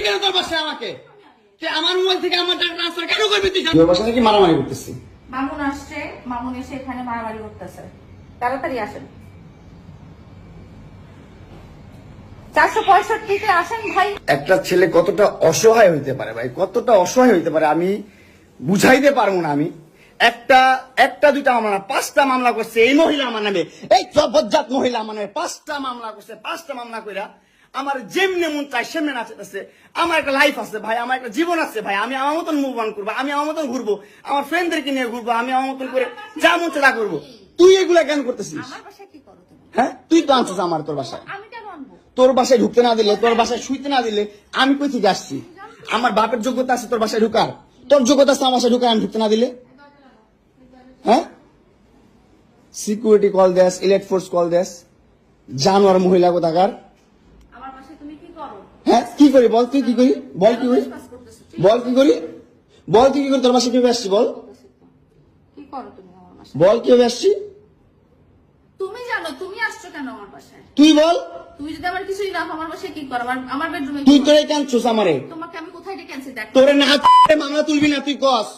কেন তোর বাসায় আমাকে? তুই আমার মোবাইল থেকে আমার টাকা ট্রান্সফার কেন করবি তুই? তোর বাসা নাকি মারামারি করতেছি? মামুন আসছে, মামুন এসে এখানে মারামারি করতেছে। তাড়াতাড়ি আসেন। 465-তে আসেন ভাই। একটা ছেলে কতটা অসহায় হইতে পারে ভাই, কতটা অসহায় হইতে পারে আমি বুঝাইতে পারবো না। আমি একটা দুইটা মামলা না, 5টা মামলা করছে এই মহিলা আমার নামে, এই জবরজাত মহিলা আমার নামে 5টা মামলা করছে। 5টা মামলা কইরা আমার যেমনে মন চাই সেমনে নাচতেছে। আমার একটা লাইফ আছে ভাই, আমার একটা জীবন আছে ভাই। আমি আমার মতন মুভ অন করবো, আমি আমার মতন ঘুরবো, আমার ফ্রেন্ডদেরকে নিয়ে ঘুরবো, আমি আমার মতন করে যা মন চাই তা করবো। তুই এগুলা কেন করতেছিস? আমার বাসায় কি করো তুমি? হ্যাঁ, তুই তো আনছিস আমার তোর বাসায়। আমি কেন আনবো? তোর বাসায় ঢুকতে না দিলে, তোর বাসায় শুইতে না দিলে আমি কই থেকে আসছি? আমার বাপের যোগ্যতা আছে তোর বাসায় ঢুকার? তোর যোগ্যতা আছে আমার বাসায় ঢুকার আমি ঢুকতে না দিলে? হ্যাঁ, সিকিউরিটি কল দেস, ইলেক্ট ফোর্স কল দেস, জানোয়ার মহিলা কোথাকার। আমার বাসায় তুমি কি করো? হ্যাঁ, কি করি বল? তুই কি করি বল? কি করি বল? কি করি বল? তুই কি করি? তোর বাসায় কিভাবে আসছি বল? কি করো তুমি আমার বাসায়? বল কিভাবে আসছি? তুমি জানো তুমি আসছো কেন আমার বাসায়? তুই বল। তুমি যদি আমার কিছুই না আমার বাসায় কি করো? আমার বেডরুমে তুই তোরে কেন ছুস আমারে? তোমাকে আমি কোথায় ডেকে আনছি দেখ। তোরে না মামলা তুলবি না তুই কস।